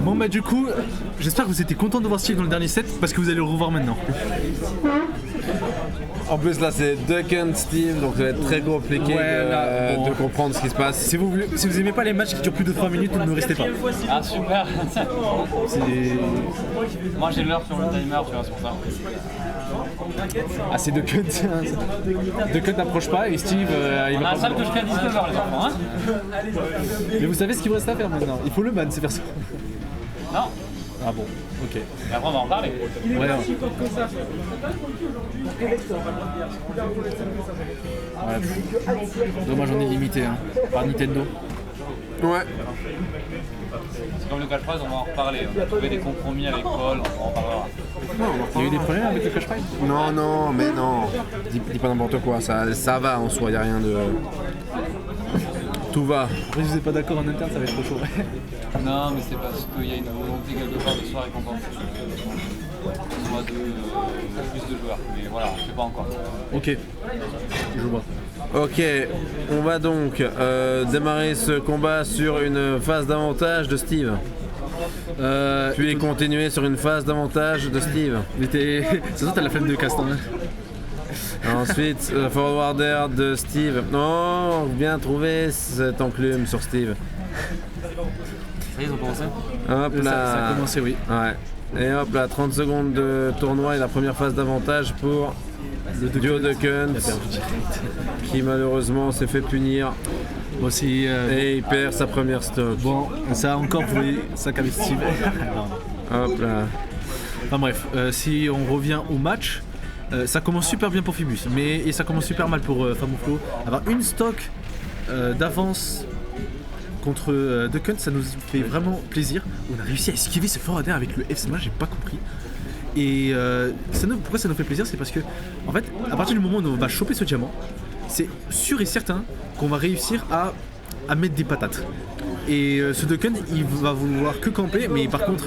Bon bah du coup, j'espère que vous étiez content de voir Steve dans le dernier set parce que vous allez le revoir maintenant. En plus là c'est Duck Hunt Steve, donc ça va être très compliqué de comprendre ce qui se passe. Si vous aimez pas les matchs qui durent plus de 3 minutes, ne restez pas. Ah super. Moi j'ai l'heure sur le timer, tu vois, c'est pour ça. Ah c'est Duck Hunt. Duck Hunt n'approche pas et Steve il On va a pas... la salle que jusqu'à 19h les enfants, hein. Mais vous savez ce qu'il vous reste à faire maintenant. Il faut le ban, c'est faire ça. Non. Ah bon, ok. Et après on va en parler. Ouais, non. Dommage, on est limité hein, par Nintendo. Ouais. C'est comme le cash prize, on va en reparler. On a trouvé des compromis avec Paul, on en parlera. Il y a eu des problèmes avec le cash prize? Non, mais non. Dis pas n'importe quoi, ça va en soi, y a rien de... Tout va. Après, si vous n'êtes pas d'accord en interne, ça va être trop chaud. Non, mais c'est parce qu'il y a une volonté quelque part de soirée récompense. Soit de plus de joueurs. Mais voilà, je sais pas encore. Ok, je vois. Ok, on va donc démarrer ce combat sur une phase d'avantage de Steve. Puis continuer sur une phase d'avantage de Steve. Mais c'est ça, t'as la flemme de Castan. Hein. Ensuite, forwarder de Steve. Oh, bien trouvé cette enclume sur Steve. Ça y est, ils ont commencé. Hop là. Ça a commencé, oui. Ouais. Et hop là, 30 secondes de tournoi et la première phase d'avantage pour le duo de Hunt qui malheureusement s'est fait punir. Bon, et il perd sa première stock. Bon, ça a encore volé sac avec Steve. Hop là. Enfin bref, si on revient au match, ça commence super bien pour Phoebus, et ça commence super mal pour Famouflo. Avoir une stock d'avance contre Duck Hunt, ça nous fait vraiment plaisir. On a réussi à esquiver ce forwarder avec le F-Smash, j'ai pas compris. Et pourquoi ça nous fait plaisir, c'est parce que en fait, à partir du moment où on va choper ce diamant, c'est sûr et certain qu'on va réussir à mettre des patates. Et ce Duck Hunt, il va vouloir que camper, mais par contre,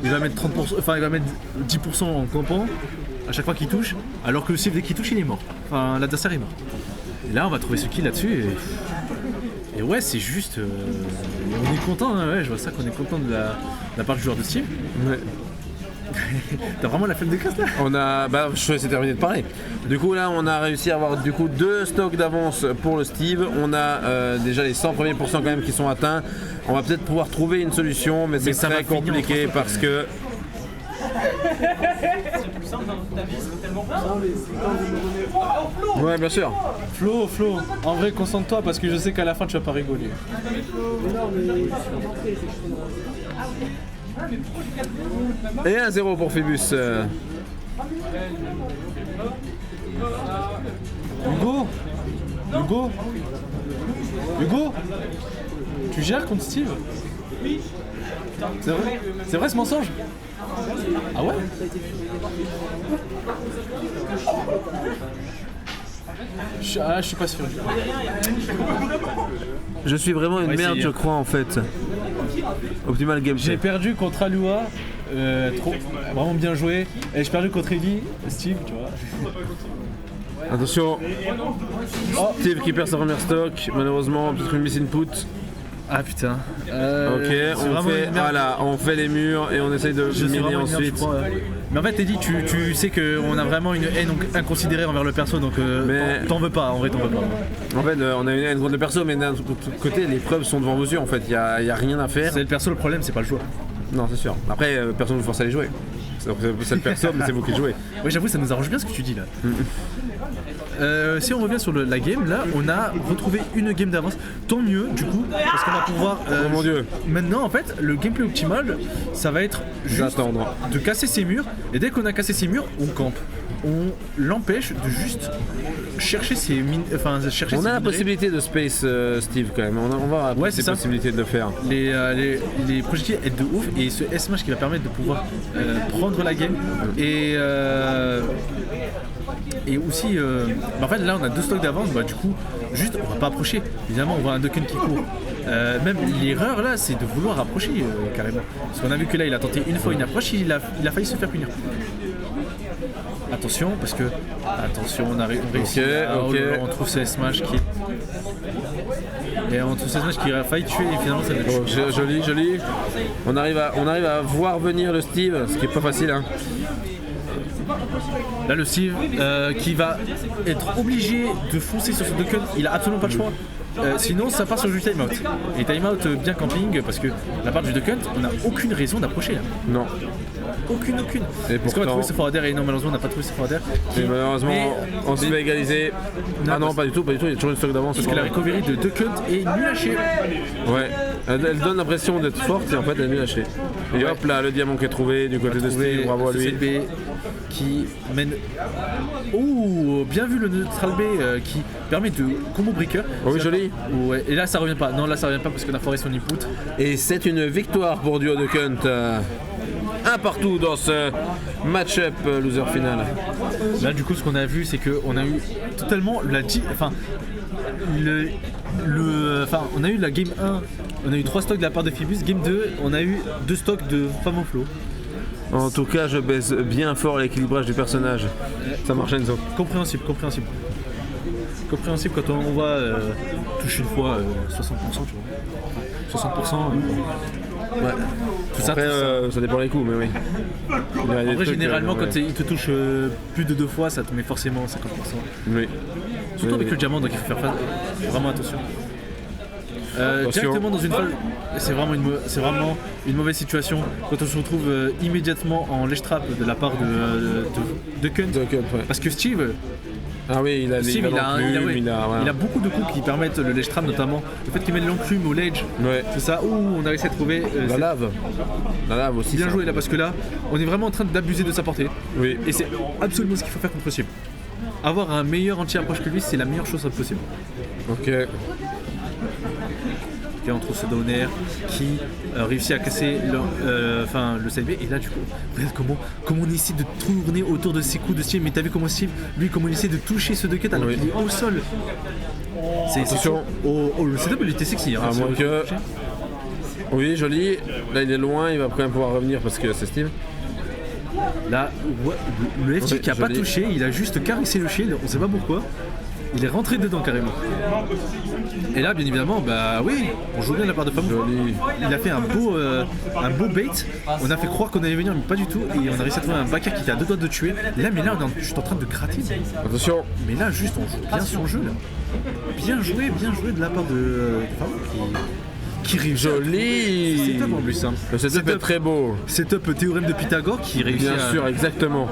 il va mettre 30%, enfin il va mettre 10% en campant à chaque fois qu'il touche, alors que le Steve dès qu'il touche, il est mort. Enfin, l'adversaire est mort. Et là, on va trouver ce kill là-dessus. Et ouais, c'est juste. On est content, hein, ouais, je vois ça qu'on est content de la part du joueur de Steve. Ouais. T'as vraiment la flemme de casse là? C'est terminé de parler. Du coup là on a réussi à avoir du coup 2 stocks d'avance pour le Steve. On a déjà les 100 premiers pourcents quand même qui sont atteints. On va peut-être pouvoir trouver une solution, mais c'est très compliqué parce que... Ouais, bien sûr. Flo, en vrai concentre-toi parce que je sais qu'à la fin tu vas pas rigoler. Et 1-0 pour Phoebus. Hugo, tu gères contre Steve? C'est vrai ce mensonge? Ah ouais? Je suis pas sûr. Je suis vraiment une merde, je crois en fait. Optimal game. J'ai perdu contre Alua, vraiment bien joué. Et j'ai perdu contre Ellie, Steve, tu vois. Attention. Steve qui perd sa première stock, malheureusement, peut-être une miss input. Ah putain. On fait les murs et on essaye de miner ensuite. Mais en fait, Eddie, tu sais qu'on a vraiment une haine inconsidérée envers le perso, donc t'en veux pas, en vrai t'en veux pas. En fait, on a une haine contre le perso, mais d'un autre côté, les preuves sont devant vos yeux, en fait, il y a rien à faire. C'est le perso le problème, c'est pas le joueur. Non, c'est sûr. Après, personne ne vous force à les jouer. C'est le perso, mais c'est vous qui le jouez. Oui, j'avoue, ça nous arrange bien ce que tu dis là. Si on revient sur la game, là on a retrouvé une game d'avance, tant mieux du coup, parce qu'on va pouvoir... oh mon dieu. Maintenant en fait, le gameplay optimal, ça va être juste de casser ses murs, et dès qu'on a cassé ses murs, on campe. On l'empêche de juste chercher ses mines... Enfin, chercher on ses a la minerais. Possibilité de space Steve quand même, on va avoir la possibilité de le faire. Les projectiles aident de ouf, et ce S-Smash qui va permettre de pouvoir prendre la game, et aussi, en fait là on a 2 stocks d'avance, du coup juste on va pas approcher, évidemment on voit un Duck Hunt qui court. Même l'erreur là c'est de vouloir approcher carrément. Parce qu'on a vu que là il a tenté une fois une approche, il a failli se faire punir. Attention, parce que. Attention, on réussi. Ok, Oh ok. là là, on trouve ces smash qui. Et on trouve ces smash qui a failli tuer et finalement ça Oh, joli. On arrive à voir venir le Steve, ce qui est pas facile. Hein. Là, le Steve qui va être obligé de foncer sur ce Duck Hunt, il a absolument pas le choix. Sinon, ça part sur du timeout. Et timeout bien camping, parce que la part du Duck Hunt, on n'a aucune raison d'approcher là. Non. Aucune. Et Parce qu'on a pourtant, trouvé ce forwarder et non, malheureusement, on n'a pas trouvé ce forwarder. et malheureusement, on se fait égaliser. Non, Ah non, parce- pas du tout, il y a toujours une stock d'avance. Parce que la recovery de Duck Hunt est nulle à chier. Ouais, elle donne l'impression d'être forte et en fait elle est nulle à chier. Et hop là, le diamant qui est trouvé du côté de Steve, bravo à lui. CCB qui mène. Oh, bien vu le neutral B qui permet de combo breaker. Oh oui, joli. Ouais, et là ça revient pas. Non, là ça revient pas parce qu'on a foré son input. Et c'est une victoire pour Duo de Kunt. Un partout dans ce match-up loser final. Là du coup ce qu'on a vu c'est qu'on a eu totalement enfin on a eu la game 1, on a eu 3 stocks de la part de Phoebus, game 2 on a eu 2 stocks de Famoflo. En tout cas, je baisse bien fort l'équilibrage du personnage. Ça marche Enzo. Compréhensible quand on voit touche une fois 60%, tu vois. 60%. Ouais. Tout ça, Après, tout ça. ça dépend des coups, mais oui. Il y a des En vrai, trucs, généralement, ouais. quand il te touche plus de 2 fois, ça te met forcément 50%. Oui. Surtout Oui, avec oui. le diamant, donc il faut faire vraiment attention. Attention. Directement dans une phase, c'est vraiment une mauvaise situation quand on se retrouve immédiatement en ledge trap de la part de Kunt. De Kunt, ouais. Parce que Steve, Ah oui, il a Steve, l'enclume, il a beaucoup de coups qui permettent le ledge trap, notamment le fait qu'il mette l'enclume au ledge. Ouais. C'est ça. Ouh, on a réussi à trouver. La lave. La lave aussi. Bien ça. joué là, parce que là, on est vraiment en train d'abuser de sa portée. Oui. Et c'est absolument ce qu'il faut faire contre Steve. Avoir un meilleur anti-approche que lui, c'est la meilleure chose possible. Ok. Ok, on trouve ce downer qui réussit à casser le side B. Et là, du coup, regarde comment on essaie de tourner autour de ces coups de Steve. Mais t'as vu comment Steve, lui, comment il essaie de toucher ce Duck alors Oui. qu'il est au sol. Attention. Le setup, il était sexy. Hein, À moins que. Oui, joli. Là, il est loin, il va quand même pouvoir revenir parce que c'est Steve. Là, ouais, le FT Oui, qui a pas joli. touché, il a juste caressé le shield, on sait pas pourquoi. Il est rentré dedans carrément. Et là, bien évidemment, bah oui, on joue bien de la part de Fabio. Joli. Il a fait un beau bait. On a fait croire qu'on allait venir, mais pas du tout. Et on a réussi à trouver un backer qui était à 2 doigts de tuer. Là, mais là, on est juste en train de gratter. Attention. Mais là, juste, on joue bien son jeu là. Bien joué de la part de Fabio qui réussit. Joli. C'est top en plus. Hein. Le setup est très beau. Setup théorème de Pythagore qui réussit Bien à... sûr, exactement.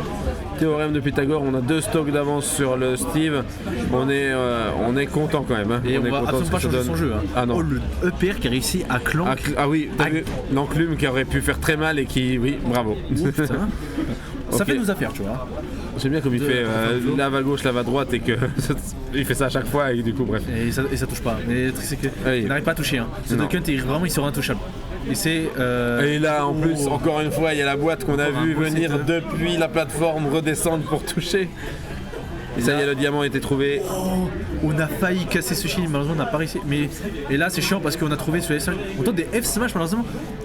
Théorème de Pythagore, on a 2 stocks d'avance sur le Steve. On est content quand même. Hein. Et on est va content de absolument ce pas que ça changer donne. son jeu. Hein. Ah non. Oh, le EPR qui a réussi à clan. Ah oui, t'as vu l'enclume qui aurait pu faire très mal et qui. Oui, bravo. Oh, putain. Ça Ok. fait nos affaires, tu vois. J'aime bien comme il fait lave à gauche, lave à droite et que il fait ça à chaque fois et du coup bref. Et ça touche pas. Mais le truc c'est que Oui. il n'arrive pas à toucher. Hein. Ce Non. Duck Hunt, il sera intouchable. Et c'est. Et là en plus, encore une fois, il y a la boîte qu'on a Encore un vu beau venir setup. depuis la plateforme redescendre pour toucher. Et ça y est, le diamant a été trouvé. Oh, on a failli casser ce shield, malheureusement on n'a pas réussi. Mais et là c'est chiant parce qu'on a trouvé ce F-Smash. On tente des F-Smash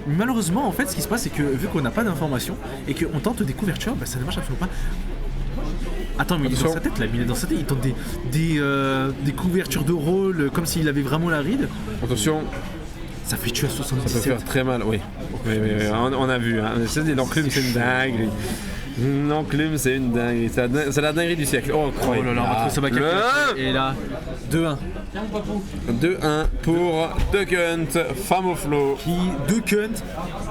malheureusement en fait ce qui se passe c'est que vu qu'on n'a pas d'informations et qu'on tente des couvertures, bah, ça ne marche absolument pas. Attends, mais il est dans sa tête là, il est dans sa tête, il tente des couvertures de rôle comme s'il avait vraiment la ride. Attention, Ça fait tuer à ça peut 77. faire très mal, oui. Oui, on a vu. Hein. L'enclume, c'est une dingue. L'enclume, c'est une dingue. C'est la dinguerie du siècle. Oh, Oh là là, on va trouver ce bac et là, 2-1. 2-1 pour Duck Hunt, Femme au Flow. Qui, Duck Hunt,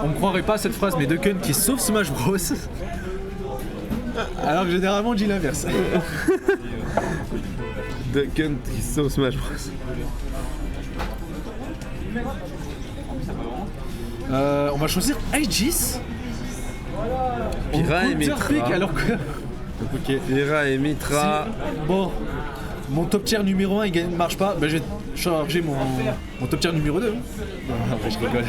on ne croirait pas à cette phrase, mais Duck Hunt qui sauve Smash Bros. Alors que généralement on dit l'inverse. Duck Hunt qui sauve Smash Bros. On va choisir Aegis. Pyrrha et Mitra. Alors que. Ok. Pyrrha et Mitra. Bon, mon top tier numéro 1 il ne marche pas, bah, je vais charger mon top tier numéro 2. Non, je rigole.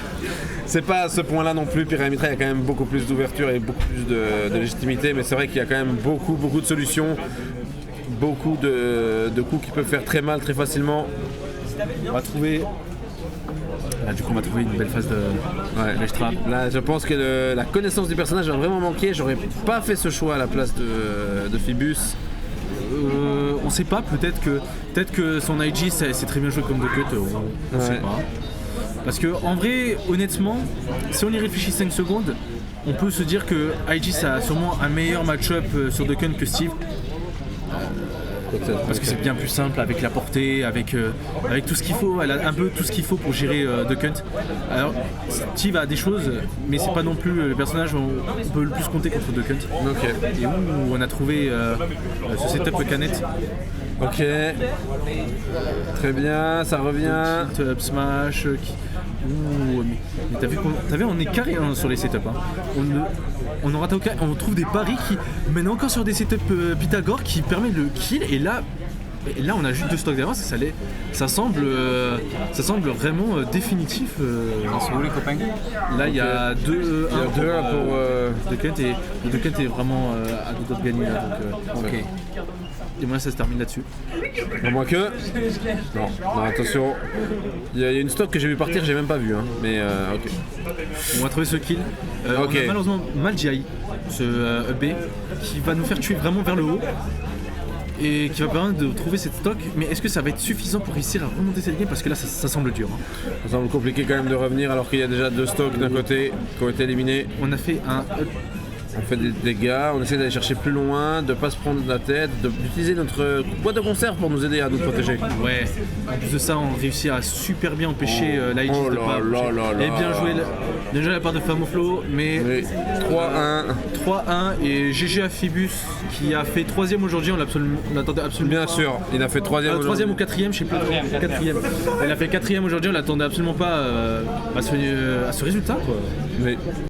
C'est pas à ce point-là non plus. Pyrrha et Mitra, il y a quand même beaucoup plus d'ouverture et beaucoup plus de légitimité, mais c'est vrai qu'il y a quand même beaucoup de solutions, beaucoup de coups qui peuvent faire très mal très facilement. On va trouver Là, du coup, on va trouver une belle phase de Ledge Trap. Là, je pense que la connaissance du personnage va vraiment manquer. J'aurais pas fait ce choix à la place de Phoebus. On sait pas, peut-être que son IG c'est très bien joué comme de cut, on sait pas. Parce que en vrai, honnêtement, si on y réfléchit 5 secondes, on peut se dire que IG ça a sûrement un meilleur match-up sur Ducken que Steve. Parce que c'est bien plus simple avec la portée, avec tout ce qu'il faut, elle a un peu tout ce qu'il faut pour gérer Duck Hunt. Alors Steve a des choses, mais c'est pas non plus le personnage où on peut le plus compter contre Duck Hunt. Ok. Et où on a trouvé ce setup canette. Ok. Très bien, ça revient. Petit up smash. Ouh, mais t'as vu, on est carré hein, sur les setups. Hein. On trouve des paris qui mènent encore sur des setups Pythagore qui permettent le kill. Et là, on a juste 2 stocks d'avance. Ça semble vraiment définitif. C'est où les copains? Là, il y a 2-1 pour Duck Hunt et Duck Hunt est vraiment à 2 doigts de gagner. Là, donc, ok. Et moi ça se termine là-dessus. À moins que. Non, attention. Il y a une stock que j'ai vu partir, j'ai même pas vu. Hein. Mais ok. On va trouver ce kill. On a malheureusement Maljaï, ce B, qui va nous faire tuer vraiment vers le haut. Et qui va permettre de trouver cette stock. Mais est-ce que ça va être suffisant pour réussir à remonter cette game? Parce que là ça semble dur. Hein. Ça semble compliqué quand même de revenir alors qu'il y a déjà 2 stocks d'un côté qui ont été éliminés. On a fait un On fait des dégâts, on essaie d'aller chercher plus loin, de pas se prendre la tête, d'utiliser notre boîte de conserve pour nous aider à nous protéger. Ouais, en plus de ça, on réussit à super bien empêcher l'Aegis de pas bouger. Et bien joué de la part de Famoflo, mais oui. 3-1 et GG à Phoebus qui a fait 3ème aujourd'hui, on l'attendait absolument bien pas. sûr, il a fait 3ème 3ème ou 4ème, je sais plus. 4ème. Il a fait 4ème aujourd'hui, on l'attendait absolument pas à ce résultat quoi. Oui.